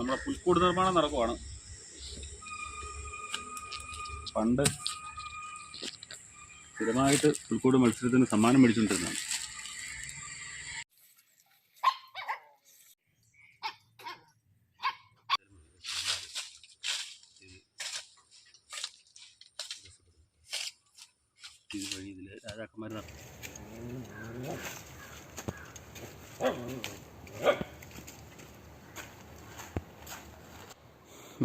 നമ്മുടെ പുൽക്കൂട് നിർമ്മാണം നടക്കുവാണ്. പണ്ട് സ്ഥിരമായിട്ട് പുൽക്കൂട് മത്സരത്തിന് സമ്മാനം മേടിച്ചുകൊണ്ടിരുന്നതാണ്. ഇത് വഴി ഇതിൽ രാജാക്കന്മാർ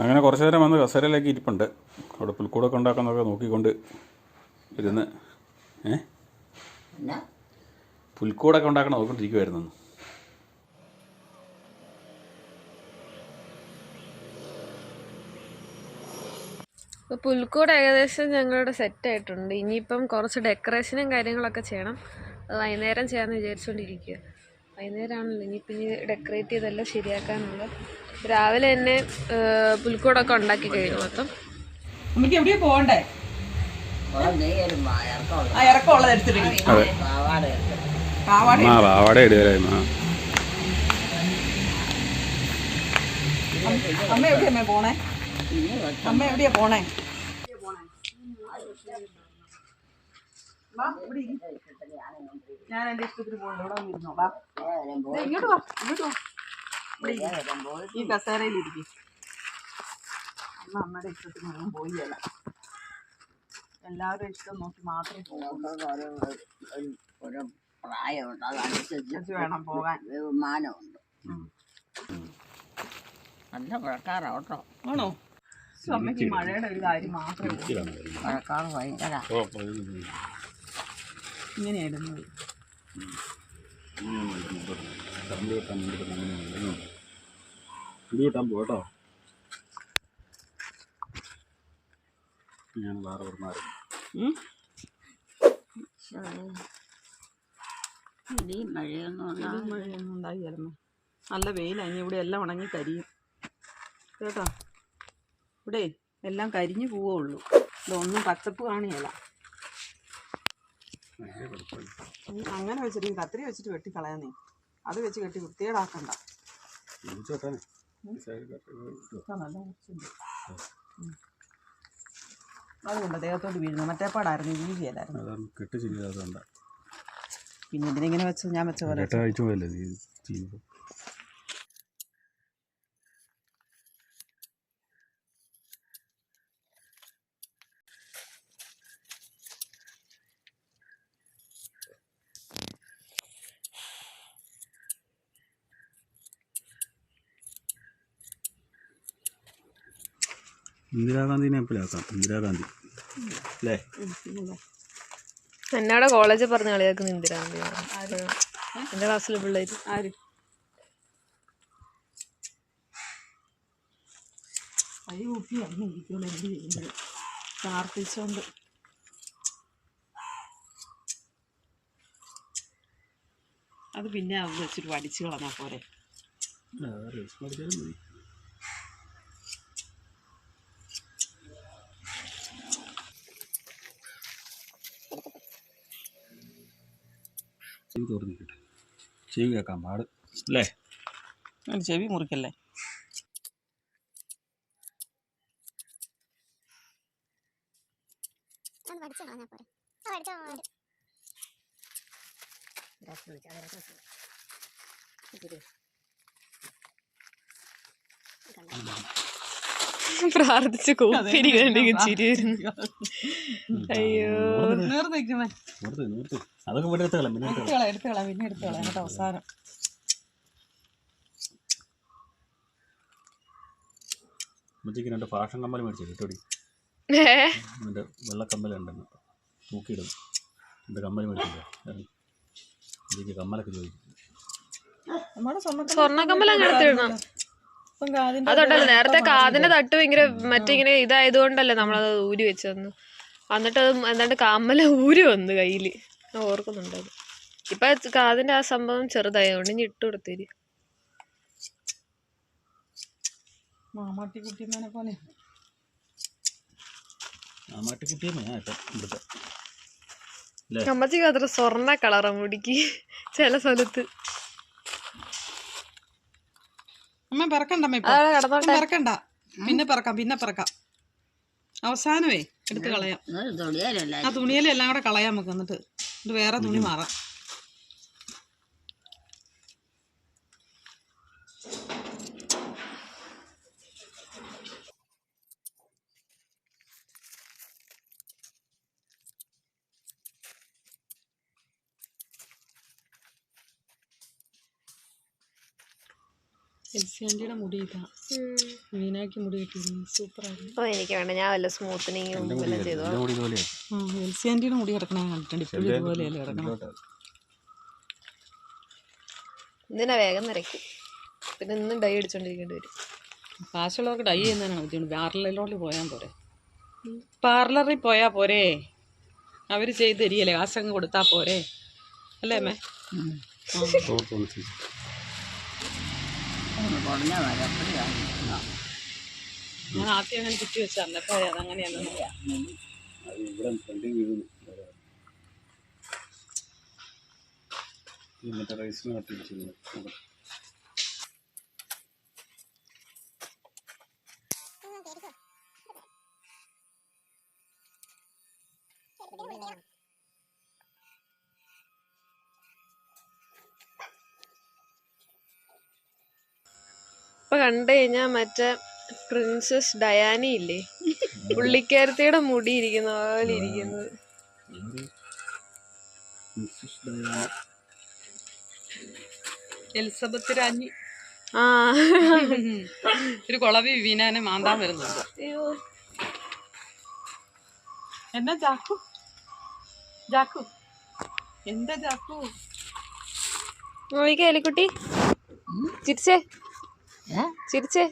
അങ്ങനെ കുറച്ചു നേരം വന്ന് കസേരയിലേക്ക് ഇരിപ്പുണ്ട്. അവിടെ പുൽക്കൂടൊക്കെ ഉണ്ടാക്കുന്നതൊക്കെ നോക്കിക്കൊണ്ട് ഇരുന്ന് പുൽക്കൂടൊക്കെ ഉണ്ടാക്കണം നോക്കിക്കൊണ്ടിരിക്കുമായിരുന്നു. പുൽക്കൂട് ഏകദേശം ഞങ്ങളുടെ സെറ്റായിട്ടുണ്ട്. ഇനിയിപ്പം കുറച്ച് ഡെക്കറേഷനും കാര്യങ്ങളൊക്കെ ചെയ്യണം. അത് വൈകുന്നേരം ചെയ്യാമെന്ന് വിചാരിച്ചുകൊണ്ടിരിക്കുക. വൈകുന്നേരമാണല്ലോ ഇനിയിപ്പം ഡെക്കറേറ്റ് ചെയ്തെല്ലാം ശരിയാക്കാനുള്ള. രാവിലെ തന്നെ പുൽക്കൂടൊക്കെ ഉണ്ടാക്കി കഴിഞ്ഞു മൊത്തം. നമുക്ക് എവിടെയാ പോകണ്ടേ? ഇറക്കമുള്ളത് എടുത്തിട്ട് അമ്മ എവിടെയാ പോണേ? അമ്മ എവിടെയാ പോണേ? ഞാൻ എന്റെ ഇഷ്ടത്തിന് പോകണ്ട. ഇവിടെ വന്നിരുന്നോ? ഇങ്ങോട്ട് വാ, ഇങ്ങോട്ട് വാ. ഈ കസേരയിലിരിക്കും. അമ്മ അമ്മയുടെ ഇഷ്ടത്തിനൊന്നും പോയില്ല. എല്ലാവരും ഇഷ്ടം നോക്കി മാത്രമേ പ്രായമുണ്ട്, അതനുസരിച്ച് വേണം പോകാൻ. ബഹുമാനമുണ്ട്. നല്ല മഴക്കാറാവട്ടോ. ആണോ? അമ്മയ്ക്ക് മഴയുടെ ഒരു കാര്യം മാത്രമേ മഴക്കാറ് ഭയങ്കര ഇങ്ങനെയായിരുന്നു. കിട്ടാൻ പോട്ടോ. ഞാൻ വേറെ മഴയൊന്നും ഉണ്ടായിരുന്നു. നല്ല വെയിലാണ്. ഇവിടെ എല്ലാം ഉണങ്ങി കരിയും കേട്ടോ. ഇവിടെ എല്ലാം കരിഞ്ഞു പോവുള്ളൂ. ഇതൊന്നും പച്ചപ്പ് കാണിയല്ല. അങ്ങനെ വെച്ചിട്ട് കത്തിരി വെച്ചിട്ട് വെട്ടിക്കളയാന്നേ. അത് വെച്ച് കെട്ടി വൃത്തികേടാക്കണ്ട. അതുകൊണ്ട് ദേഹത്തോട്ട് വീഴുന്നു. മറ്റേപ്പാടായിരുന്നു, വീഴിയല്ലായിരുന്നു. പിന്നെ ഇതിനെങ്ങനെ വെച്ച് ഞാൻ വെച്ച പോലെ ഇന്ദിരാഗാന്ധിനെ എപ്പോഴാക്കാം? ഇന്ദിരാഗാന്ധി അല്ലേ? എന്നോട് കോളേജിൽ പറഞ്ഞ കളിയാക്കുന്ന ഇന്ദിരാഗാന്ധി. എൻ്റെ ക്ലാസ്സിലെ പിള്ളേര് ആര്? കൈ കൂപ്പി ഇറങ്ങിയിരിക്കുമല്ലോ എന്ത് ചെയ്യുന്നത്? പ്രാർത്ഥിച്ചോണ്ട് അത് പിന്നെ അത് വെച്ചിട്ട് വടിച്ചു കളഞ്ഞാൽ പോരെ. ചെവി തുറന്നിട്ട് ചെവി കേൾക്കാൻ പാട് അല്ലേ? ചെവി മുറിക്കല്ലേ. പ്രാർത്ഥിച്ച് കോപ്പിരി കണ്ടെങ്കിൽ ചിരി വരുന്നു. അയ്യോ അതൊക്കെ ഇവിടെ എടുത്തോളാം, പിന്നെ എടുത്തോളാം എന്നിട്ട് അവസാനം ഉമ്മച്ചിക്ക് 2 ഫാഷൻ കമ്മൽ മേടിച്ചു കിട്ടോടി. എൻ്റെ വെള്ളക്കമ്മലുണ്ടെന്ന് തൂക്കിയിടും. 2 കമ്മൽ മേടിച്ചില്ല. എനിക്ക് കമ്മലൊക്കെ ചോദിക്കും. സ്വർണ്ണക്കമ്മൽ അങ്ങനത്തെ ഇടണം. അതുണ്ടല്ലോ നേരത്തെ കാതിന്റെ തട്ട് ഭയങ്കര മറ്റിങ്ങനെ ഇതായതുകൊണ്ടല്ലേ നമ്മളത് ഊരി വെച്ചതെന്ന്. എന്നിട്ട് അത് എന്താണ്ട് കമ്മല ഊരി വന്ന് കയ്യില്. ഞാൻ ഓർക്കുന്നുണ്ട് അത്. ഇപ്പൊ കാതിന്റെ ആ സംഭവം ചെറുതായതുകൊണ്ട് ഇനി ഇട്ട് കൊടുത്തേരി. മാമാട്ടിക്കുട്ടിയമ്മനെ പോലെ. അമ്മച്ചിക്ക് അത്ര സ്വർണ്ണ കളറാ മുടിക്ക് ചില സ്ഥലത്ത്. അമ്മ പിറക്കണ്ടമ്മ ഇപ്പൊ അതവിടെ കിടന്നോട്ടെ. പിറക്കണ്ട. പിന്നെ പിറക്കാം. അവസാനമേ എടുത്ത് കളയാം. തുണിയല്ല ആ തുണിയിലെല്ലാം കൂടെ കളയാം നമുക്ക്. എന്നിട്ട് വേറെ തുണി മാറാം. എൽസിയാൻറ്റിയുടെ മുടി ഇതാ. മീനാക്കി മുടി കിട്ടിയിരുന്നു. സൂപ്പറായിരുന്നു. ഓ എനിക്ക് വേണ്ട, ഞാൻ വല്ല സ്മൂത്തനിങ്ങും വല്ലതും ചെയ്തോ. എൽസിയാൻറ്റിയുടെ മുടി കിടക്കണ ഞാൻ കണ്ടിട്ടുണ്ട്. ഇപ്പോഴും ഇതുപോലെയല്ലേ കിടക്കണം. ഇതിനെ വേഗം നിറയ്ക്കും. പിന്നെ ഇന്നും ഡൈ അടിച്ചോണ്ടിരിക്കേണ്ടി വരും. കാശുള്ളവർക്ക് ഡൈ ചെയ്യുന്നതിനാണ് ബുദ്ധിമുട്ട്. പാർലറിലോട്ട് പോയാൽ പോരെ. പാർലറിൽ പോയാൽ പോരെ. അവർ ചെയ്ത് തരികയല്ലേ, കാശങ്ങ് കൊടുത്താൽ പോരെ അല്ലേ അമ്മേ? കുറഞ്ഞ വരപ്പടിയാണ്. ഞാൻ ആദ്യം അങ്ങനെ ചുറ്റി വെച്ച അന്നപ്പോ അതങ്ങനെയാണ്. ഇപ്പൊ കണ്ടു കഴിഞ്ഞാ മറ്റേ പ്രിൻസസ് ഡയാനി ഇല്ലേ, പുള്ളിക്കാരത്തിയുടെ മുടി ഇരിക്കുന്ന പോലെ ഇരിക്കുന്നത്. എലിസബത്ത് രാജ്ഞി. ആ ഒരു കുളവി വിവീനാനെ മാന്താൻ വരുന്നുണ്ട്. അയ്യോ, എന്നാ ജാക്കു എന്താ ജാക്കു? നോക്കിക്കേ എലിക്കുട്ടി, ചിരിച്ചേ ചിരിച്ചേ.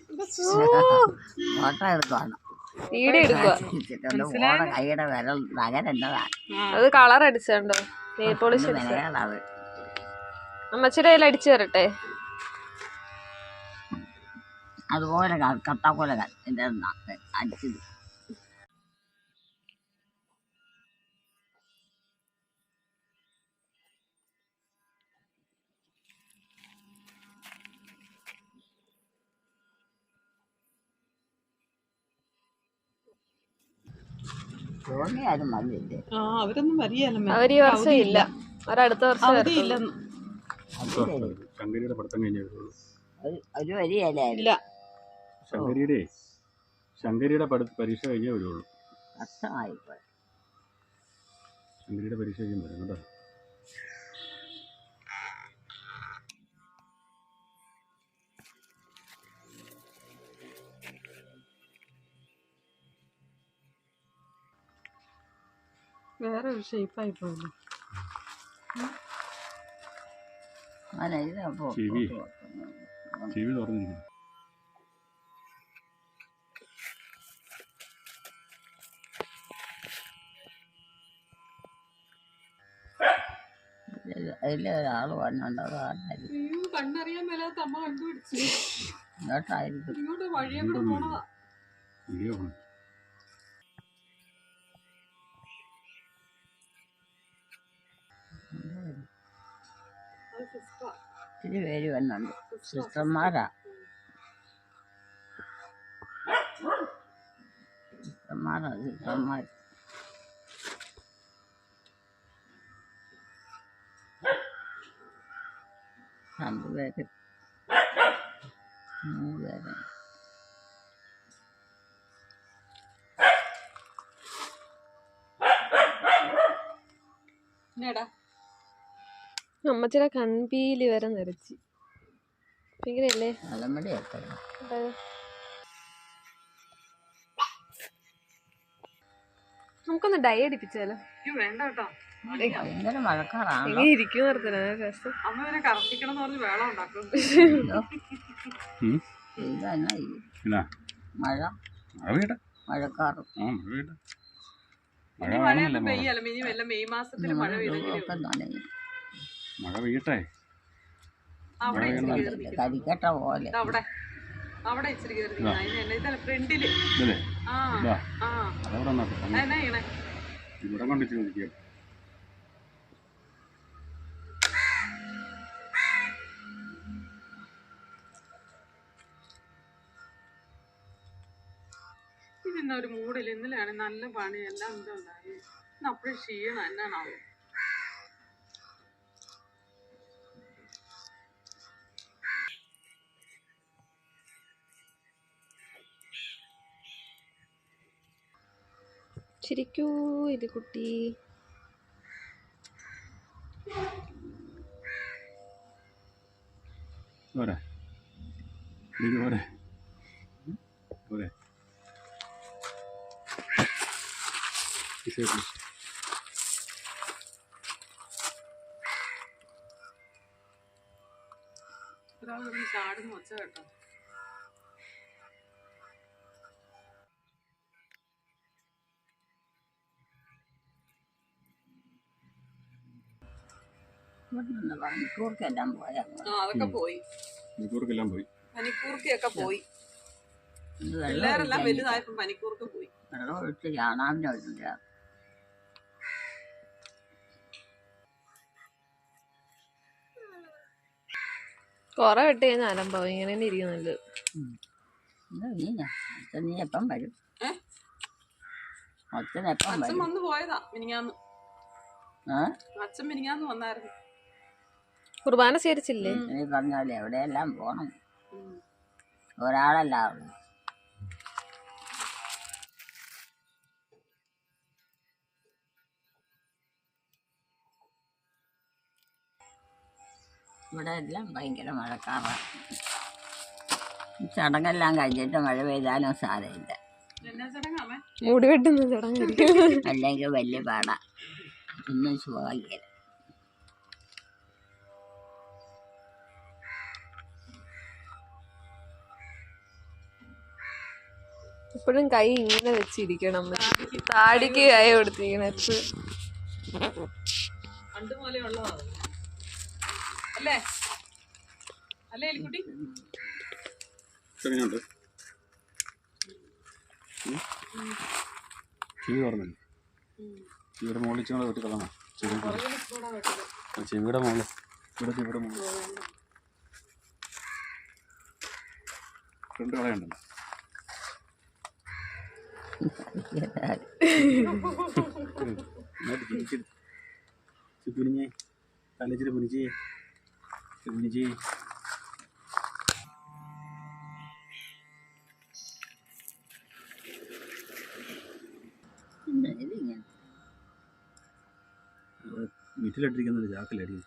ഫോട്ടോ എടുക്കുവാണ്. വീഡിയോ എടുക്കുക. കൈയുടെ വിരൽ നഗരെന്നതാണ്. അത് കളർ അടിച്ചോ, നെയിൽ പോളിഷ് അടിച്ച. അത് അമ്മച്ചിയുടെ കയ്യിൽ അടിച്ചു തരട്ടെ. അതുപോലെ കട്ട പോലെ അടിച്ചത്. തോന്നിയാലും മതിയില്ലേ? അവരൊന്നും വരികയല്ല. അവര് ഈ വർഷം ഇല്ല, അവരടുത്ത വർഷം അവധിയില്ലെന്ന്. ശങ്കരിയുടെ പഠിത്തം കഴിഞ്ഞേ ഒരു വരികയല്ല. ശങ്കരിയുടെ പരീക്ഷ കഴിഞ്ഞേ വരുള്ളൂ. കഷ്ടമായിപ്പോയി. ശങ്കരിയുടെ പരീക്ഷ കഴിയും വരും കേട്ടോ. വേറെ ഒരു ഷേപ്പായി പോയല്ലോ. ചെവി തുറന്നിരിക്കുന്നു. അതിലെ ഒരാൾ വന്നുണ്ടോ? കണ്ണറിയാൻ മേലാത്ത അമ്മ കണ്ടുപിടിച്ചു. ഇങ്ങോട്ടായിരിക്കും. ഇങ്ങോട്ട് വഴിയെ കൂടെ പോണതാ. ഒത്തിരി പേര് വന്നുണ്ട്. സിസ്റ്റർമാരാ. സിസ്റ്റർമാർ രണ്ടുപേര് 3 പേര്. അമ്മച്ചിയുടെ കൺപീലി വരെ നിറച്ച്. ഭയങ്കരല്ലേ? തലമുടി എത്ര നമുക്കൊന്ന് ഡൈ അടിപ്പിച്ചാലോ? വേണ്ട കേട്ടോ, ഭയങ്കര മഴക്കാറാണ്. എങ്ങനെ ഇരിക്കും നിർത്തണ രസം. അമ്മ ഇവരെ കറപ്പിക്കണം എന്ന് പറഞ്ഞ് വേളം ഉണ്ടാക്കും. മഴക്കാറ് മഴയൊന്നും പെയ്യല്ല. ഇനി വല്ല മെയ് മാസത്തിൽ മഴ മഴ പെയ്യട്ടെ. കരിക്കട്ട പോലെ അവിടെ ഇച്ചിരി കയറി ഫ്രണ്ടില്. ഇവിടെ കൊണ്ടിരിക്കുക. ഇന്ന് ഒരു മൂടില്ല. ഇന്നലെയാണ് നല്ല പണി എല്ലാം എന്താ ഉണ്ടായി. ഇന്ന് അപ്പോഴും ക്ഷീണം എന്നാണാവും. ചിരിക്കൂ ഇത് കുട്ടി. പോരെ ഇത് പോരെ പോരെ ഒരാൾ ചാടുന്ന ഒച്ച കേട്ടോ. മണിക്കൂർക്കെല്ലാം പോയാ അതൊക്കെ പോയി. മണിക്കൂർക്കെല്ലാം പോയി. പനിക്കൂർക്കയൊക്കെ പോയി. വെള്ളം പിള്ളേരെല്ലാം വലുതായപ്പോ പനിക്കൂർക്ക പോയി. വെള്ളം ഒഴിച്ച് കാണാനില്ല. കൊറേ വിട്ട് കഴിഞ്ഞാൽ അലമ്പാവും. ഇങ്ങനെ തന്നെ ഇരിക്കുന്നുണ്ട്. നീ എപ്പം വരും? അച്ഛൻ എപ്പം അച്ഛൻ വരും? വന്ന് പോയതാ മിനിങ്ങാന്ന്. അച്ഛൻ മിനിങ്ങാന്ന് വന്നായിരുന്നു. കുർബാന സ്വീകരിച്ചില്ലേ? നീ പറഞ്ഞാലേ എവിടെയെല്ലാം പോണം. ഒരാളല്ല ഇവിടെ എല്ലാം ഭയങ്കര മഴക്കാറാണ്. ചടങ്ങെല്ലാം കഴിഞ്ഞിട്ട് മഴ പെയ്താലും സാരമില്ല. എന്നാ ചടങ്ങാമേ? മുടി വെട്ടുന്ന ചടങ്ങായിരിക്കും. അല്ലെങ്കിൽ വലിയ പാടാ. ഒന്നും സുഖമില്ല. ഇപ്പോഴും കൈ ഇങ്ങനെ വെച്ചിരിക്കണം. താടിക്ക് കൈ കൊടുത്തിരിക്കണം. പണ്ട് പോലെ ഉള്ളതാ അല്ലേ? അല്ലേ എലിക്കുട്ടി? എങ്ങനെയുണ്ട്? ചെവി പറഞ്ഞില്ലേ? ചെവിയുടെ മുകളിൽ ഇച്ചിരി വെട്ടി കളയണം. ചെവിയുടെ മുകളിൽ ഇവിടെ മുകളിൽ ഫ്രണ്ട് കളയണ്ടല്ലോ. കുനിഞ്ഞേ തലച്ചിരി കുനിച്ചേ കുനിച്ചേ. വീട്ടിലിട്ടിരിക്കുന്നത് ചാക്കിലടി.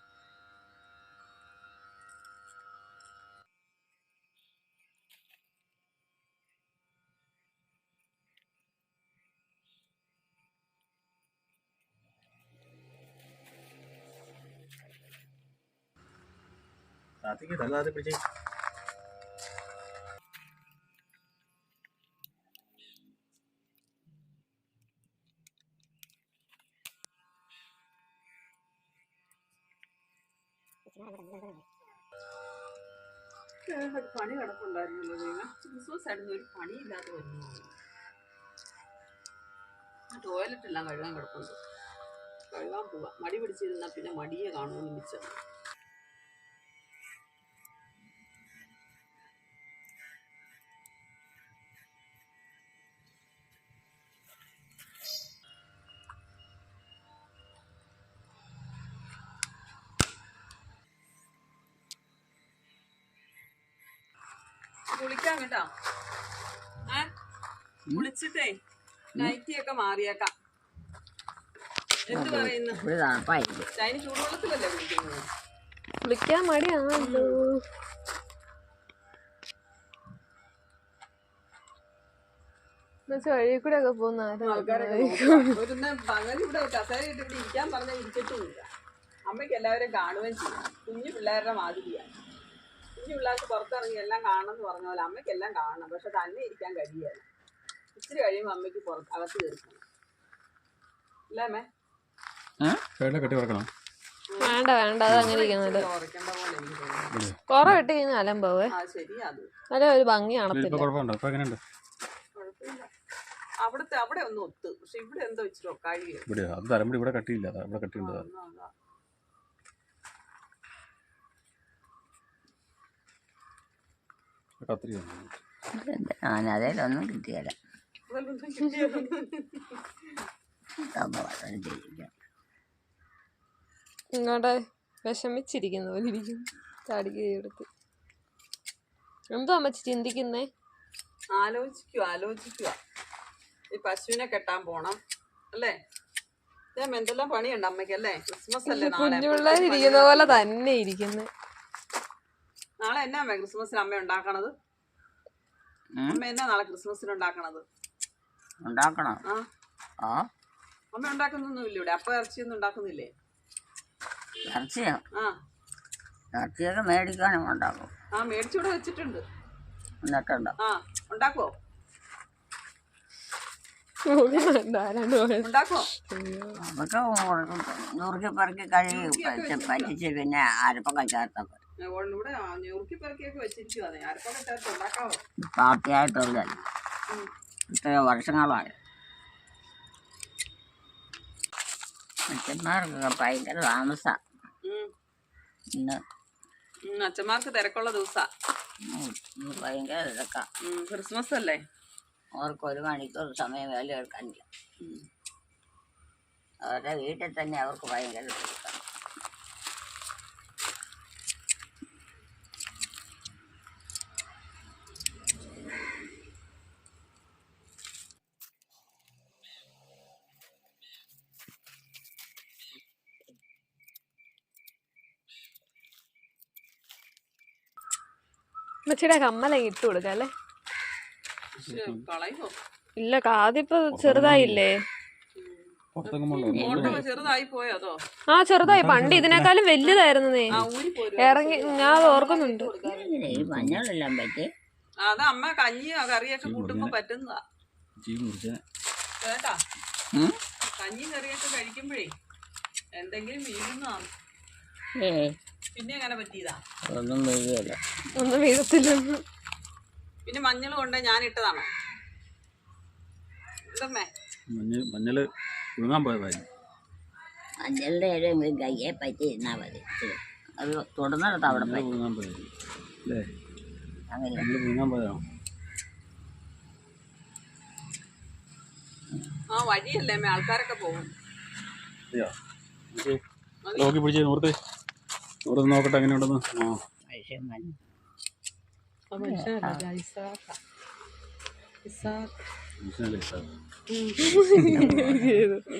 താത്തിക്ക് തല താത്തി പിടിച്ചേ. പണി കിടപ്പുണ്ടായിരുന്നല്ലോ ദൈവം. ക്രിസ്മസ് ആയിരുന്നു, ഒരു പണിയില്ലാതെ വരുന്നു. ടോയ്ലറ്റ് എല്ലാം കഴുകാൻ കിടപ്പുണ്ട്. കഴുകാൻ പോവാ. മടി പിടിച്ചിരുന്നാൽ പിന്നെ മടിയെ കാണുമെന്ന് മിച്ചം. കുളിക്കാം കേട്ടോ. കുളിച്ചിട്ടേ നൈറ്റിയൊക്കെ മാറിയേക്കാം. എന്ത് പറയുന്നു? ചൈന ചൂടുവെള്ളത്തിലല്ലേ കുളിക്കുന്നത്? കുളിക്കാൻ മടിയാണല്ലോ. വഴി കൂടെ ഒക്കെ പോകുന്ന ആൾക്കാരൊക്കെ ഒരു പകൽ ഇവിടെ കസേരയിട്ട് ഇവിടെ ഇരിക്കാൻ പറഞ്ഞാൽ ഇരിക്കത്തുമില്ല. അമ്മയ്ക്ക് എല്ലാവരും കാണുകയും ചെയ്യും. കുഞ്ഞു പിള്ളേരുടെ മാതിരിയാണ്. കുഞ്ഞു പിള്ളേർക്ക് പുറത്തിറങ്ങി എല്ലാം കാണണമെന്ന് പറഞ്ഞ പോലെ അമ്മയ്ക്ക് എല്ലാം കാണണം. പക്ഷെ തന്നെ ഇരിക്കാൻ കഴിയുകയില്ല. ഇച്ചിരി കഴിയുമ്പോൾ അമ്മയ്ക്ക് അകത്ത് കയറിക്കണം. അല്ലേ അമ്മേ? കെട്ടി വെക്കണം. വേണ്ട വേണ്ട, അത് അങ്ങനെ ഇരിക്കുന്നുണ്ട്. ഉറക്കേണ്ട പോലെ എനിക്ക് തോന്നുന്നു. കൊറേ വെട്ടി കഴിഞ്ഞാൽ അലമ്പാവേ. ശരിയാ. അത് നല്ല ഒരു ഭംഗി കാണത്തില്ല. കുഴപ്പമുണ്ടോ? ഇപ്പൊ എങ്ങനെയുണ്ട്? കുഴപ്പമില്ല. അവിടെ ഒന്ന് ഒത്ത്. പക്ഷെ ഇവിടെ എന്തോ ഇച്ചിരി ഒക്കാഴിക. ഇവിടെ അത് തലമുടി ഇവിടെ കട്ടിയില്ല. ഇവിടെ കട്ടിയുണ്ട്. കത്തിരിയാണ് അതേലൊന്നും കിട്ടിയല്ല. കൂടുതലൊന്നും കിട്ടിയതൊന്നും. ഇങ്ങോട്ടെ വിഷമിച്ചിരിക്കുന്ന പോലെ ഇരിക്കുന്നു. ചാടിക്കെടുത്ത് എന്തോ അമ്മച്ചി ചിന്തിക്കുന്നേ? ആലോചിക്കുക. ഈ പശുവിനെ കെട്ടാൻ പോണം അല്ലേ? എന്തെല്ലാം പണിയുണ്ട് അമ്മയ്ക്ക് അല്ലേ? ക്രിസ്മസ് അല്ലേ നാളെ? കുഞ്ഞുപിള്ളേരിരിക്കുന്ന പോലെ തന്നെ ഇരിക്കുന്നത്. നാളെ എന്നാ അമ്മ ക്രിസ്മസിന് അമ്മ ഉണ്ടാക്കണത്? അമ്മ എന്നാ നാളെ ക്രിസ്മസിന് ഉണ്ടാക്കണത്? ഉണ്ടാക്കണം. ആ അമ്മ ഉണ്ടാക്കുന്നൊന്നുമില്ല ഇവിടെ? അപ്പ ഇറച്ചിയൊന്നും ഉണ്ടാക്കുന്നില്ലേ? ഇറച്ചിയോ? ആ ഇറച്ചിയൊക്കെ മേടിക്കാനും ഉണ്ടാക്കും. ആ മേടിച്ചൂടെ വെച്ചിട്ടുണ്ട്. എന്നിട്ടുണ്ടോ? ആ ഉണ്ടാക്കുവോ? ഉണ്ടാക്കുവോ? അതൊക്കെ നുറുക്കി പെറുക്കി കഴുകി പറ്റിച്ച് പിന്നെ അരപ്പൊക്കെ ചേർത്തൊക്കെ ഇവിടെ ഞുറുക്കി പെറുക്കിയൊക്കെ വെച്ചിരിക്കുവാന്നേ. അരപ്പൊക്കെ ചേർത്ത് ഉണ്ടാക്കാവോ? പാർട്ടിയായിട്ടുള്ള എത്രയോ വർഷങ്ങളായി. അച്ഛന്മാർക്കൊക്കെ ഭയങ്കര താമസമാണ് ഇന്ന്. അച്ഛന്മാർക്ക് തിരക്കുള്ള ദിവസാ. ഭയങ്കര തിരക്കാ. ക്രിസ്മസ് അല്ലേ? അവർക്ക് 1 മണിക്കൂർ സമയം വേല എടുക്കാനില്ല. അവരുടെ വീട്ടിൽ തന്നെ അവർക്ക് ഭയങ്കര തിരക്കാണ്. അമ്മച്ചിയുടെ കമ്മല ഇട്ട് കൊടുക്കാം അല്ലേ? കളയുമോ? ഇല്ല, കാതിപ്പോ ചെറുതായില്ലേ? ചെറുതായി പോയോ അതോ? ആ ചെറുതായി. പണ്ട് ഇതിനേക്കാളും വലുതായിരുന്നേ. ഇറങ്ങി ഞാൻ ഓർക്കുന്നുണ്ട്. മഞ്ഞളെല്ലാം പറ്റി അത് അമ്മ കഞ്ഞിയോ കറിയൊക്കെ കൂട്ടുമ്പോ പറ്റുന്നതാ കേട്ടാ. കഞ്ഞി കറിയൊക്കെ കഴിക്കുമ്പോഴേ എന്തെങ്കിലും വീഴുന്നതാണ്. പിന്നെ അങ്ങനെ പറ്റിയതാ? ഒന്നും വീഴല്ല. ഒന്നും വീഴത്തില്ല. പിന്നെ മഞ്ഞൾ കൊണ്ട് ഞാൻ ഇട്ടതാണോ? എന്തമ്മേ മഞ്ഞള് വിഴുങ്ങാൻ പോയതായിരുന്നു. മഞ്ഞളുടെ ഇടയിൽ കയ്യെ പറ്റി ഇരുന്നാൽ മതി. അത് തുടർന്നിടത്ത് അവിടെ വിഴുങ്ങാൻ പോയത് അല്ലേ? അങ്ങനെ വിഴുങ്ങാൻ പോയതാണോ? ആ വഴിയല്ലേ അമ്മ, ആൾക്കാരൊക്കെ പോകും. നോക്കി പിടിച്ചേ, നൂർത്ത് നോക്കട്ടെ എങ്ങനെ ഉണ്ടെന്ന്.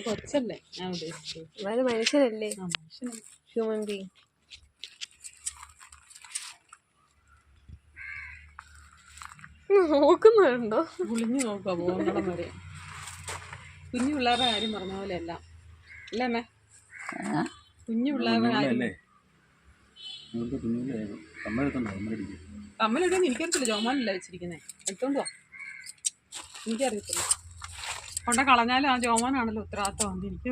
കൊച്ചല്ലേ ഞാൻ ഉദ്ദേശിച്ചത്? മനുഷ്യനല്ലേ? Human being. നോക്കുന്നുണ്ടോ? കുളിഞ്ഞു നോക്കുക പോകുന്നിടം വരെ. കുഞ്ഞു പിള്ളേരുടെ കാര്യം പറഞ്ഞ പോലെ അല്ല അല്ലേ അമ്മേ? കുഞ്ഞു പിള്ളേരുടെ കാര്യം. കമ്മലെവിടെ എനിക്കറിയത്തില്ല. ജോമാനല്ല വെച്ചിരിക്കുന്നേ. എടുത്തോണ്ട് പോവാ. എനിക്കറിയത്തില്ല. കൊണ്ട കളഞ്ഞാലും ആ ജോമാനാണല്ലോ ഉത്തരവാദിത്തം. എനിക്ക്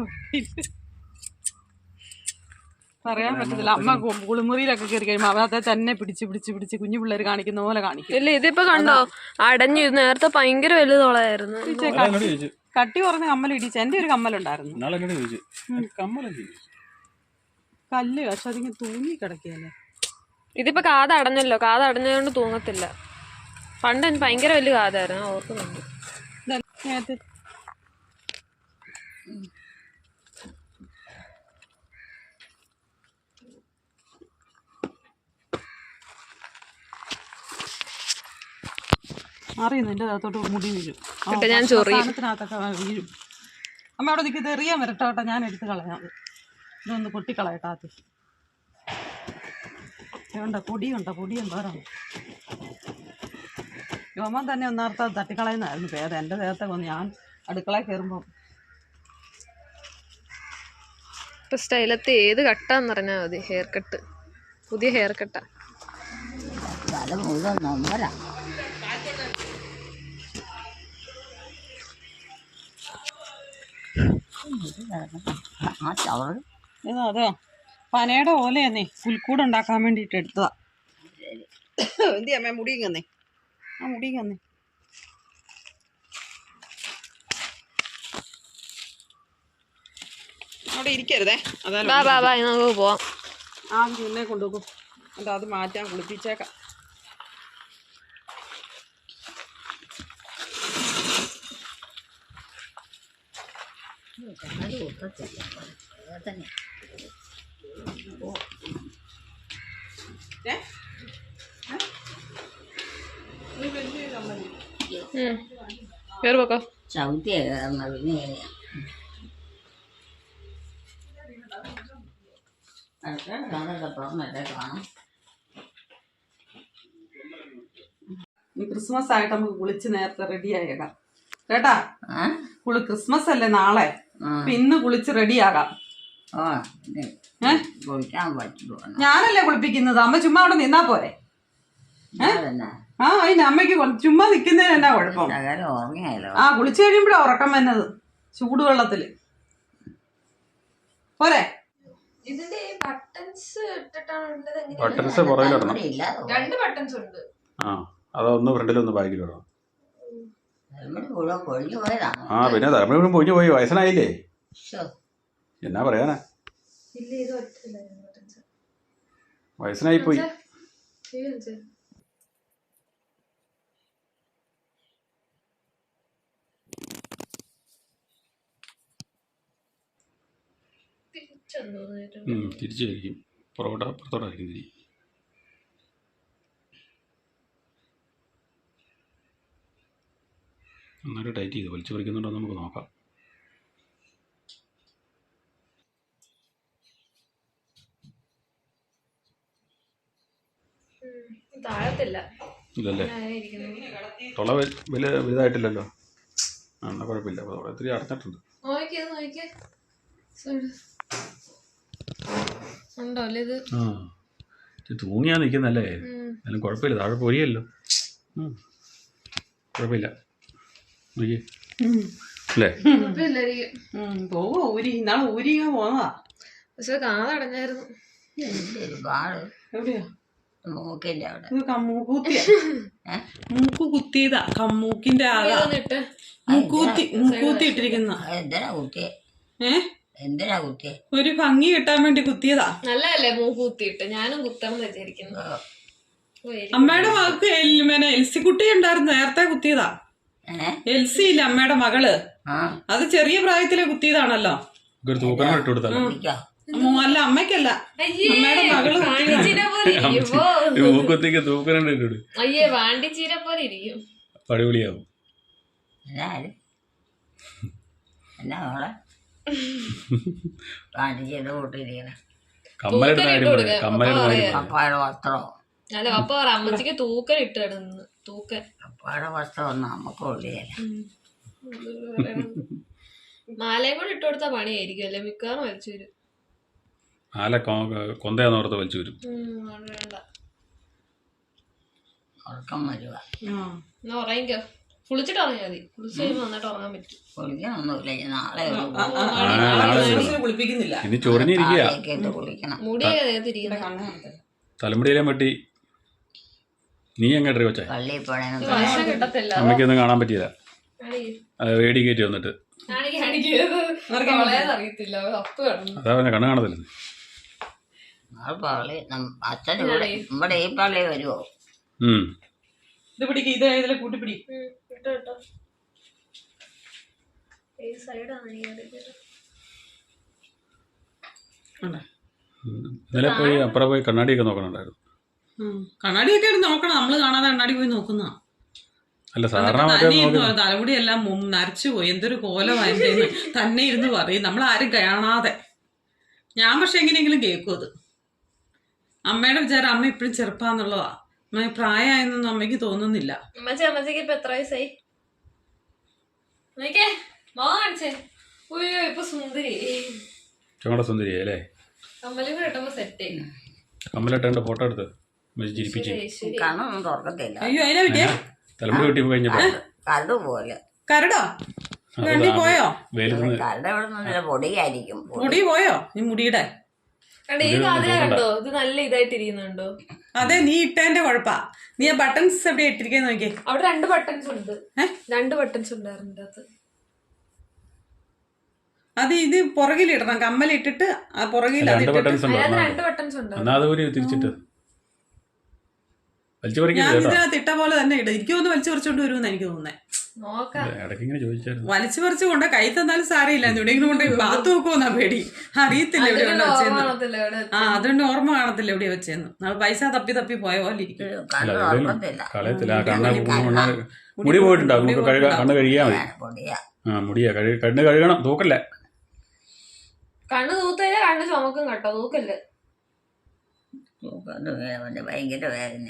പറയാൻ പറ്റത്തില്ല. അമ്മ കുളിമുറിയിലൊക്കെ കയറി കഴിയുമ്പോൾ അവരത്തെ തന്നെ പിടിച്ച് പിടിച്ച് പിടിച്ച് കുഞ്ഞു പിള്ളേർ കാണിക്കുന്ന പോലെ കാണിക്കും. ഇല്ല, ഇതിപ്പോ കണ്ടോ അടഞ്ഞു. നേരത്തെ ഭയങ്കര വലുതോളായിരുന്നു. കട്ടി കുറഞ്ഞ കമ്മൽ ഇടിച്ച്. എന്റെ ഒരു കമ്മലുണ്ടായിരുന്നു. കല്ല് പക്ഷെ അതിങ്ങനെ തൂങ്ങി കിടക്കുകയല്ലേ. ഇതിപ്പോ കാത് അടഞ്ഞല്ലോ. കാത് അടഞ്ഞതുകൊണ്ട് തൂങ്ങത്തില്ല. പണ്ട് എനിക്ക് ഭയങ്കര വലിയ കാതായിരുന്നു, ഓർക്കുന്നുണ്ട്. അറിയുന്നു എന്റെ അകത്തോട്ട് മുടി വീഴും. ഞാൻ ചൊറിയും. സാധനത്തിനകത്തൊക്കെ വീഴും. അമ്മ അവിടെ നിൽക്കുന്നത് എറിയാൻ വരട്ടോട്ടെ, ഞാൻ എടുത്ത് കളയാം. ഇതൊന്ന് പൊട്ടിക്കളയട്ടെ ആദ്യം. ഉണ്ടോ പൊടിയുണ്ടോ? പൊടിയുണ്ടോരാണ്. രോമൻ തന്നെ ഒന്നാർത്ത തട്ടിക്കളയുന്നതായിരുന്നു പേര്. എൻ്റെ ദേഹത്തെ വന്ന് ഞാൻ അടുക്കളയിൽ കയറുമ്പോൾ ഇപ്പൊ സ്റ്റൈലത്ത് ഏത് കട്ടാന്ന് പറഞ്ഞാൽ മതി. ഹെയർ കട്ട്, പുതിയ ഹെയർ കട്ടാ. അതോ പനയുടെ ഓലയെന്നേ പുൽക്കൂട് ഉണ്ടാക്കാൻ വേണ്ടിയിട്ട് എടുത്തതാ. എന്തി അമ്മ മുടിയും കന്നേ? ആ മുടിയും കന്നേ. അവിടെ ഇരിക്കരുതേ. നമുക്ക് പോവാം. ആ പിന്നെ കൊണ്ടുപോകും. എന്നിട്ട് അത് മാറ്റാൻ കുളിപ്പിച്ചേക്കാം. കണ്ണാടി കൊടുത്തില്ല അതെ തന്നെ ഏ? നീ വലിയ കമ്മല്. വേറെ പോക്കോ. ചവിട്ടിയ കയറുന്ന പിന്നെ അതൊക്കെ തുറന്നിട്ടേ കാണാം. നീ ക്രിസ്മസ് ആയിട്ട് നമുക്ക് കുളിച്ച് നേരത്തെ റെഡി ആയേക്കാം കേട്ടാ. ആ ക്രിസ്മസ് അല്ലേ നാളെ, അപ്പൊ ഇന്ന് കുളിച്ച് റെഡിയാകാം. ഓ കുളിക്കാൻ പറ്റുള്ളൂ ഞാനല്ലേ കുളിപ്പിക്കുന്നത്, അമ്മ ചുമ്മാ അവിടെ നിന്നാ പോരെ. തന്നെ ആ അതിന് അമ്മയ്ക്ക് ചുമ്മാ നിക്കുന്നതിന് എന്നാ കുഴപ്പം. ശകലം ഉറങ്ങിയാലോ. ആ കുളിച്ചു കഴിയുമ്പോഴാ ഉറക്കം വന്നത് ചൂടുവെള്ളത്തില് പോരെ. ഇതിന്റെ ബട്ടൺസ് ഇട്ടിട്ടാണ് ഉള്ളത്. ബട്ടൺസ് പുറകിലിടണം. ഇല്ല രണ്ട് ബട്ടൺസ് ഉണ്ട്. ആ അതൊന്ന് ഫ്രണ്ടിലൊന്ന് ബാക്കിലിടണം. ഹെൽമെറ്റ് മുഴുവൻ കൊഴിഞ്ഞു പോയതാണോ? ആ പിന്നെ തലമുറ മുഴുവൻ പൊഴിഞ്ഞു പോയി, വയസ്സനായില്ലേ, ശ്ശോ. എന്നാ പറയാനാ, ഇല്ല ഇത് ഒറ്റ ബട്ടൺസ്. വയസ്സനായി പോയി. തിരിച്ചു കഴിക്കും, പുറത്തോട്ടായിരിക്കും തിരി. നന്നായിട്ട് ടൈറ്റ് ചെയ്ത് വലിച്ചു പറിക്കുന്നുണ്ടോ നമുക്ക് നോക്കാം. താഴത്തില്ല ഇല്ലല്ലേ, തുള വലുതായിട്ടില്ലല്ലോ. ആ എന്നാൽ കുഴപ്പമില്ല, അപ്പോൾ ഒത്തിരി അടച്ചിട്ടുണ്ട്. ഉണ്ടോ അല്ലേ ഇത്? ആ ഇത് തൂങ്ങിയാ നിൽക്കുന്നല്ലേ, എന്നാലും കുഴപ്പമില്ല, താഴെ പൊരിയല്ലോ. കുഴപ്പമില്ല അല്ലേ. പോവോ ഊരി, ഇന്നാളെ ഊരിങ്ങ പോന്നതാ. പക്ഷെ കാതടഞ്ഞായിരുന്നു. ഒരുപാട് എവിടെയാ? മൂക്കിന്റെ അവിടെ ഇത് മൂക്ക് കുത്തിയതാ, മൂക്കിന്റെ ആകാ മൂക്കൂത്തി ഇട്ടിരിക്കുന്ന. എന്തിനാ കുത്തിയെ? ഏ എന്തിനാ കുത്തിയെ? ഒരു ഭംഗി കിട്ടാൻ വേണ്ടി കുത്തിയതാ. നല്ലതല്ലേ മൂക്ക് കുത്തിയിട്ട്, ഞാനും കുത്തണം വിചാരിക്കുന്നു. അമ്മയുടെ മകൾക്ക് എൽസിക്കുട്ടി ഉണ്ടായിരുന്നു, നേരത്തെ കുത്തിയതാ. എൽസി ഇല്ല അമ്മയുടെ മകള്, അത് ചെറിയ പ്രായത്തിലെ കുത്തിയതാണല്ലോ. അല്ല അമ്മയ്ക്കല്ല, അമ്മയുടെ മകള് അയ്യേ വാണ്ടിച്ചീര പോലെ ഇരിക്കും, അടിപൊളിയാവും. എന്നാ മോളെ കാണിച്ചത് കൂട്ടിരിക്കണേ? പപ്പായുടെ വസ്ത്രമോ? അല്ല പപ്പ പറ അമ്മച്ചിക്ക് തൂക്കൻ ഇട്ട് കിടന്ന്. തൂക്കൻ പപ്പായുടെ വസ്ത്രം ഒന്നും നമുക്ക് ഉള്ളിയല്ല. മാലയും കൂടെ ഇട്ട് കൊടുത്താൽ പണിയായിരിക്കും അല്ലേ, മിക്കവാറും വലിച്ചു വരും. മാല കൊന്തയാന്നോർത്ത് വലിച്ചു വരും. വേണ്ട ഉറക്കം വരുക. എന്നാ ഉറങ്ങിക്കോ, കുളിച്ചിട്ട് ഉറങ്ങിയാൽ മതി. കുളിച്ച് കഴിയുമ്പോൾ നന്നായിട്ട് ഉറങ്ങാൻ പറ്റും. കുളിക്കാനൊന്നുമില്ല, നാളെ കുളിപ്പിക്കുന്നില്ല. ഇനി ചൊറിഞ്ഞിരിക്കുക, കുളിക്കണം. മുടിയൊക്കെ ദേഹത്തിരിക്കുന്നത്. തലമുടിയിലെ മട്ടി നീ എങ്ങോട്ട് വെച്ചേ? പള്ളിയിൽ പോണേന്ന് വശം കിട്ടത്തില്ല. അമ്മയ്ക്കൊന്നും കാണാൻ പറ്റിയില്ല, വേടി കയറ്റി വന്നിട്ട്. അറിയത്തില്ല അപ്പ് കിടന്നു. അതാ പിന്നെ കണ്ണ് കാണത്തില്ല. പള്ളി അച്ഛൻ ഇവിടെ നമ്മുടെ ഈ പള്ളി വരുമോ? ഇത് പിടിക്ക്, ഇത് കൂട്ടിപ്പിടി. ഇട്ടോ ഇന്നലെ പോയി അപ്പുറം പോയി കണ്ണാടിയൊക്കെ നോക്കണുണ്ടായിരുന്നു. കണ്ണാടിയൊക്കെ നോക്കണം, നമ്മള് കാണാതെ കണ്ണാടി പോയി നോക്കുന്ന. അല്ല സാധാരണ തലമുടി എല്ലാം നരച്ചു പോയി, എന്തൊരു കോലമായിരുന്നു തന്നെ ഇരുന്ന് പറയും, നമ്മളാരും കാണാതെ. ഞാൻ പക്ഷെ എങ്ങനെയെങ്കിലും കേൾക്കും അത്. അമ്മയുടെ വിചാരം അമ്മ ഇപ്പഴും ചെറുപ്പാന്നുള്ളതാ, അമ്മ പ്രായമായെന്നൊന്നും അമ്മയ്ക്ക് തോന്നുന്നില്ല. അമ്മച്ചിക്ക് ഇപ്പൊ എത്ര വയസ്സായി? ഇപ്പൊ സുന്ദരി സുന്ദരി അല്ലേ. കമ്മലും കൂടെ ഇട്ടപ്പോ സെറ്റ് ആയി. കമ്മലിട്ട ഫോട്ടോ എടുത്ത് ചിരിപ്പിച്ച്. കണ്ണൊന്നും തുറക്കത്തില്ല. അയ്യോ അതിനെ പറ്റിയ തലമുടി കിട്ടി കഴിഞ്ഞപ്പോ കരട് പോലെ. കരടോ? കണ്ണി പോയോ? കരട് എവിടെ നിന്നില്ല, പൊടിയായിരിക്കും. മുടി പോയോ നീ മുടിയുടെ? ഈ കാതില കണ്ടോ, ഇത് നല്ല ഇതായിട്ട് ഇരിക്കുന്നുണ്ടോ? അതെ, നീ ഇട്ടതിന്റെ കുഴപ്പാ. നീ ആ ബട്ടൺസ് എവിടെ ഇട്ടിരിക്കാൻ നോക്കിയേ. അവിടെ 2 ബട്ടൺസ് ഉണ്ട്. 2 ബട്ടൺസ് ഉണ്ടായിരുന്നു അത്. അത് ഇത് പുറകിലിടണം, കമ്മലിട്ടിട്ട് ആ പുറകിൽ 2 ബട്ടൺസ് ഉണ്ട്. തിരിച്ചിട്ട് വലിച്ചു പറിക്കരുത് ഞാൻ കേട്ടോ. ഇതിനകത്ത് ഇട്ട പോലെ തന്നെ ഇടും. എനിക്കൊന്ന് വലിച്ചു പറിച്ചോണ്ട് വരുമെന്ന് എനിക്ക് തോന്നുന്നത്. നോക്കാം. ഇടയ്ക്ക് ഇങ്ങനെ ചോദിച്ചായിരുന്നു. വലിച്ചു പറിച്ചു കൊണ്ട് കൈ തന്നാലും സാരമില്ല. എവിടെയെങ്കിലും കൊണ്ട് ബാത്ത് നോക്കുമെന്നാ പേടി. അറിയത്തില്ല എവിടെ കൊണ്ട് വെച്ചെന്ന്. അതുകൊണ്ട് ഓർമ്മ കാണത്തില്ല എവിടെ വെച്ചെന്ന്. നമ്മൾ പൈസ തപ്പി തപ്പി പോയ പോലെ ഇരിക്കും. കണ്ണു തുറക്കത്തില്ല. കളയത്തില്ല. മുടി പോയിട്ടുണ്ടാവും. നമുക്ക് കണ്ണ് കഴുകിയാൽ മതി. പൊടിയാ. മുടിയാ കണ്ണ് കഴുകണം. തൂക്കല്ലേ. കണ്ണ് തൂത്തല്ലേ കണ്ണ് ചുമക്കും കേട്ടോ. തൂക്കല്ലേ. ഭയങ്കര വേദന.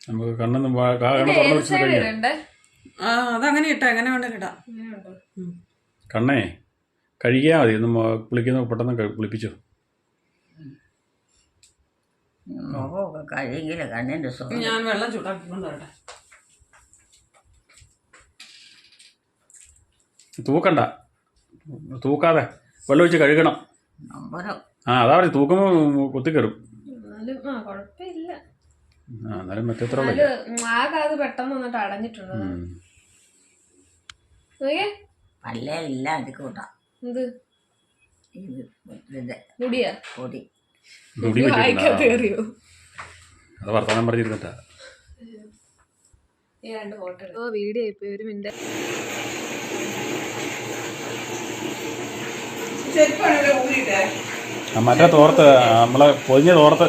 നമുക്ക് കണ്ണൊന്നും തുറന്നു വെച്ച് കഴിയാം. അതങ്ങനെ ഇട്ടാ എങ്ങനെ വേണ്ട ഇടാം. കണ്ണേ കഴുകിയാൽ മതി. ഒന്ന് കുളിക്കുന്ന പെട്ടെന്ന് കുളിപ്പിച്ചു. മുഖമൊക്കെ കഴുകിയില്ല. കണ്ണിന്റെ സുഖം. ഞാൻ വെള്ളം ചൂടാക്കി കൊണ്ടുവരട്ടെ. തൂക്കണ്ട. തൂക്കാതെ വെള്ളം ഒഴിച്ച് കഴുകണം. അതാ പറയും. തൂക്കുമ്പോൾ കുത്തിക്കയറും. കുഴപ്പമില്ല. എന്നാലും മറ്റേത്ര അത് പെട്ടെന്ന് വന്നിട്ട് അടഞ്ഞിട്ടുണ്ട്. പല്ലേലില്ല അടിക്കൂട്ടാ. എന്ത് ഇത് മുടിയാ? പൊടി. മുടി കയറിയോ? അത് വർത്തമാനം പറഞ്ഞിരുന്നിട്ടാ. വീഡിയോ ഇപ്പൊ 1 മിനിറ്റ്. മറ്റേ തോർത്ത് നമ്മളെ പൊതിഞ്ഞ തോർത്ത്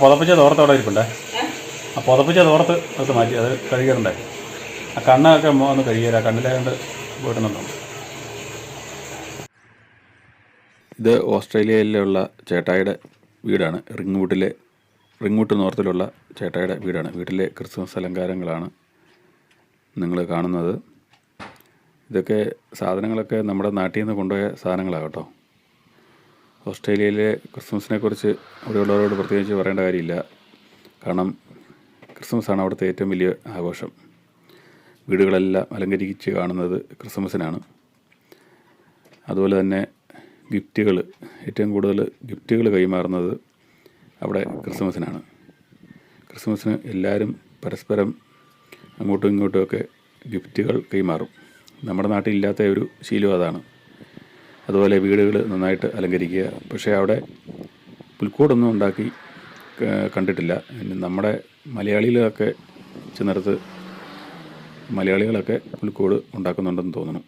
പുതപ്പിച്ച തോർത്ത് അവിടെ ഇരിപ്പുണ്ടേ. ആ പുതപ്പിച്ച തോർത്ത് അത് മാറ്റി അത് കഴുകിയിട്ടുണ്ടേ. ആ കണ്ണൊക്കെ ഒന്ന് കഴുകിയാൽ ആ കണ്ണിലെ കൊണ്ട് വീട്ടുന്നുണ്ടോ. ഇത് ഓസ്ട്രേലിയയിലുള്ള ചേട്ടായിയുടെ വീടാണ്. റിംഗ്വുഡ് നോർത്തിലുള്ള ചേട്ടായിയുടെ വീടാണ്. വീട്ടിലെ ക്രിസ്മസ് അലങ്കാരങ്ങളാണ് നിങ്ങൾ കാണുന്നത്. ഇതൊക്കെ സാധനങ്ങളൊക്കെ നമ്മുടെ നാട്ടിൽ നിന്ന് കൊണ്ടുപോയ സാധനങ്ങളാണ് കേട്ടോ. ഓസ്ട്രേലിയയിലെ ക്രിസ്മസിനെ കുറിച്ച് അവിടെയുള്ളവരോട് പ്രത്യേകിച്ച് പറയേണ്ട കാര്യമില്ല. കാരണം ക്രിസ്മസാണ് അവിടുത്തെ ഏറ്റവും വലിയ ആഘോഷം. വീടുകളെല്ലാം അലങ്കരിച്ച് കാണുന്നത് ക്രിസ്മസിനാണ്. അതുപോലെ തന്നെ ഏറ്റവും കൂടുതൽ ഗിഫ്റ്റുകൾ കൈമാറുന്നത് അവിടെ ക്രിസ്മസിനാണ്. ക്രിസ്മസിന് എല്ലാവരും പരസ്പരം അങ്ങോട്ടും ഇങ്ങോട്ടുമൊക്കെ ഗിഫ്റ്റുകൾ കൈമാറും. നമ്മുടെ നാട്ടിലില്ലാത്ത ഒരു ശീലം അതാണ്. അതുപോലെ വീടുകൾ നന്നായിട്ട് അലങ്കരിക്കുക. പക്ഷേ അവിടെ പുൽക്കൂടൊന്നും ഉണ്ടാക്കി കണ്ടിട്ടില്ല. നമ്മുടെ മലയാളികളൊക്കെ ചെന്നിടത്ത് മലയാളികളൊക്കെ പുൽക്കൂട് ഉണ്ടാക്കുന്നുണ്ടെന്ന് തോന്നുന്നു.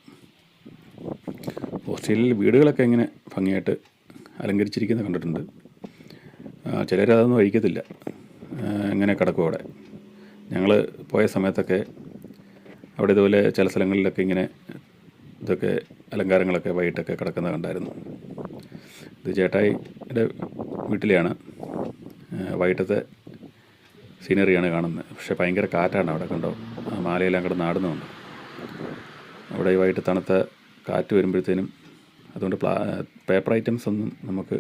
ഓസ്ട്രേലിയയിൽ വീടുകളൊക്കെ ഇങ്ങനെ ഭംഗിയായിട്ട് അലങ്കരിച്ചിരിക്കുന്നത് കണ്ടിട്ടുണ്ട്. ചിലരതൊന്നും കഴിക്കത്തില്ല. ഇങ്ങനെ കിടക്കും അവിടെ. ഞങ്ങൾ പോയ സമയത്തൊക്കെ അവിടെ ഇതുപോലെ ചില സ്ഥലങ്ങളിലൊക്കെ ഇങ്ങനെ ഇതൊക്കെ അലങ്കാരങ്ങളൊക്കെ വൈകിട്ടൊക്കെ കിടക്കുന്നത് കണ്ടായിരുന്നു. ഇത് ചേട്ടായിയുടെ വീട്ടിലെയാണ്. വൈകിട്ടത്തെ സീനറിയാണ് കാണുന്നത്. പക്ഷേ ഭയങ്കര കാറ്റാണ് അവിടെ. കണ്ടോ, ആ മാലയെല്ലാം കൂടെ നാടുന്നുണ്ട്. അവിടെ ഈ വൈകിട്ട് തണുത്ത കാറ്റ് വരുമ്പോഴത്തേനും അതുകൊണ്ട് പേപ്പർ ഐറ്റംസ് ഒന്നും നമുക്ക്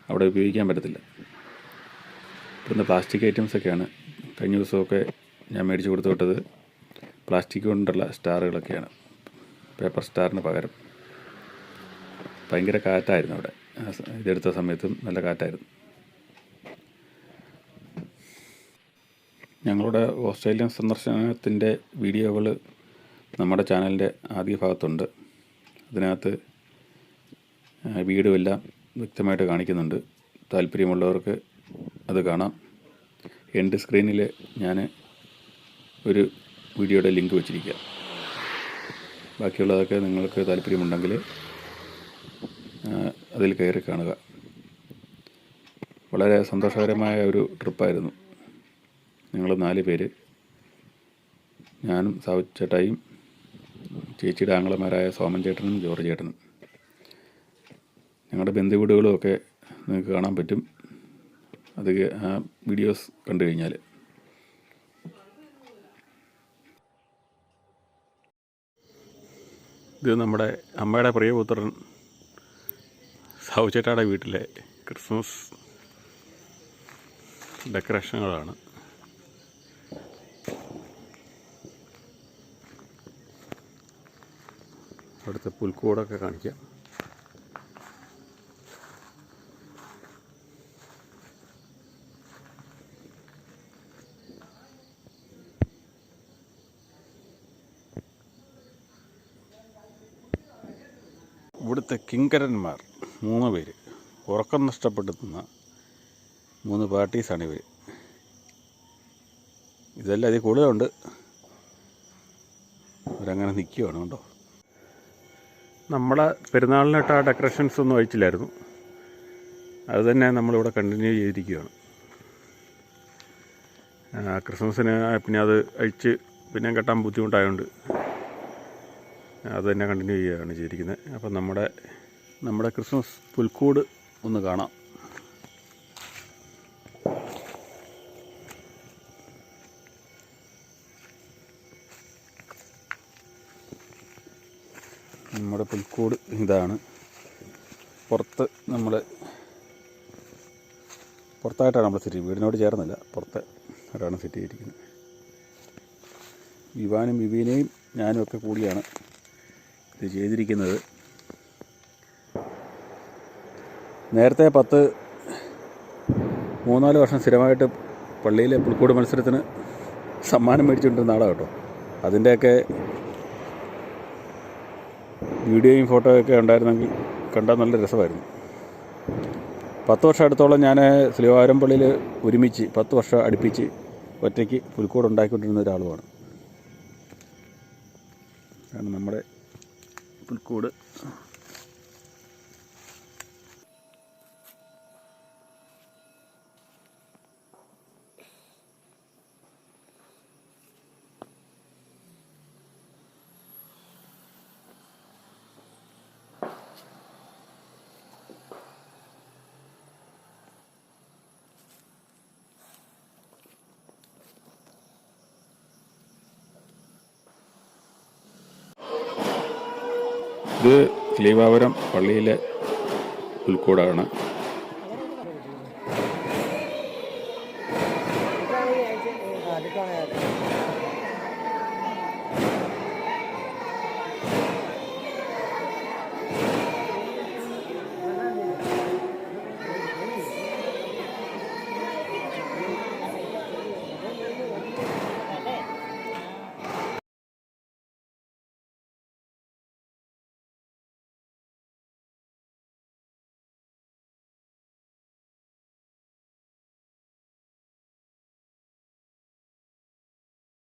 അവിടെ ഉപയോഗിക്കാൻ പറ്റത്തില്ല. ഇവിടുന്ന് പ്ലാസ്റ്റിക് ഐറ്റംസൊക്കെയാണ്. കഴിഞ്ഞ ദിവസമൊക്കെ ഞാൻ മേടിച്ച് കൊടുത്തു വിട്ടത് പ്ലാസ്റ്റിക് കൊണ്ടുള്ള സ്റ്റാറുകളൊക്കെയാണ്. പേപ്പർ സ്റ്റാറിന് പകരം. ഭയങ്കര കാറ്റായിരുന്നു അവിടെ. ഇതെടുത്ത സമയത്തും നല്ല കാറ്റായിരുന്നു. ഞങ്ങളുടെ ഓസ്ട്രേലിയൻ സന്ദർശനത്തിൻ്റെ വീഡിയോകൾ നമ്മുടെ ചാനലിൻ്റെ ആദ്യ ഭാഗത്തുണ്ട്. അതിനകത്ത് വീടുമെല്ലാം വ്യക്തമായിട്ട് കാണിക്കുന്നുണ്ട്. താല്പര്യമുള്ളവർക്ക് അത് കാണാം. എൻഡ് സ്ക്രീനിൽ ഞാൻ ഒരു വീഡിയോയുടെ ലിങ്ക് വെച്ചിരിക്കുക. ബാക്കിയുള്ളതൊക്കെ നിങ്ങൾക്ക് താല്പര്യമുണ്ടെങ്കിൽ അതിൽ കയറി കാണുക. വളരെ സന്തോഷകരമായ ഒരു ട്രിപ്പായിരുന്നു. ഞങ്ങൾ 4 പേര്, ഞാനും സാവു ചേട്ടായും ചേച്ചിയുടെ ആങ്ങളമാരായ സോമൻ ചേട്ടനും ജോർജ് ചേട്ടനും. ഞങ്ങളുടെ ബന്ധുവീടുകളുമൊക്കെ നിങ്ങൾക്ക് കാണാൻ പറ്റും അത് ആ വീഡിയോസ് കണ്ടു കഴിഞ്ഞാൽ. ഇത് നമ്മുടെ അമ്മയുടെ പ്രിയപുത്രൻ സാവു ചേട്ടായുടെ വീട്ടിലെ ക്രിസ്മസ് ഡെക്കറേഷനുകളാണ്. അവിടുത്തെ പുൽക്കൂടൊക്കെ കാണിക്കാം. ഇവിടുത്തെ കിങ്കരന്മാർ 3 പേര്, ഉറക്കം നഷ്ടപ്പെടുത്തുന്ന 3 പാർട്ടീസാണ് ഇവർ. ഇതെല്ലാം ഇതിൽ കൂടുതലുണ്ട്. അവരങ്ങനെ നിൽക്കുകയാണ് കേട്ടോ. നമ്മളെ പെരുന്നാളിനിട്ട് ആ ഡെക്കറേഷൻസ് ഒന്നും അഴിച്ചില്ലായിരുന്നു. അത് തന്നെ നമ്മളിവിടെ കണ്ടിന്യൂ ചെയ്തിരിക്കുകയാണ്. ക്രിസ്മസിന് പിന്നെ അത് അഴിച്ച് പിന്നെ കെട്ടാൻ ബുദ്ധിമുട്ടായതുകൊണ്ട് അത് തന്നെ കണ്ടിന്യൂ ചെയ്യുകയാണ് ചെയ്തിരിക്കുന്നത്. അപ്പം നമ്മുടെ ക്രിസ്മസ് പുൽക്കൂട് ഒന്ന് കാണാം. നമ്മുടെ പുൽക്കൂട് ഇതാണ്. പുറത്തായിട്ടാണ് നമ്മൾ സെറ്റ് ചെയ്ത്, വീടിനോട് ചേർന്നില്ല, പുറത്തായിട്ടാണ് സെറ്റ് ചെയ്തിരിക്കുന്നത്. വിവാനും വിവീനയും ഞാനും ഒക്കെ കൂടിയാണ് ഇത് ചെയ്തിരിക്കുന്നത്. നേരത്തെ 3-4 വർഷം സ്ഥിരമായിട്ട് പള്ളിയിലെ പുൽക്കൂട് മത്സരത്തിന് സമ്മാനം മേടിച്ചുകൊണ്ടിരുന്ന ആളാണ് കേട്ടോ. അതിൻ്റെയൊക്കെ വീഡിയോയും ഫോട്ടോയൊക്കെ ഉണ്ടായിരുന്നെങ്കിൽ കണ്ടാൽ നല്ല രസമായിരുന്നു. 10 വർഷം അടുത്തോളം ഞാൻ ശ്രീവാരം പള്ളിയിൽ ഒരുമിച്ച് 10 വർഷം അടുപ്പിച്ച് ഒറ്റയ്ക്ക് പുൽക്കൂട് ഉണ്ടാക്കിക്കൊണ്ടിരുന്ന ഒരാളുമാണ്. ആണ് നമ്മുടെ പുൽക്കൂട്. ഇത് ശ്രീവാപുരം പള്ളിയിലെ പുൽക്കൂടാണ്.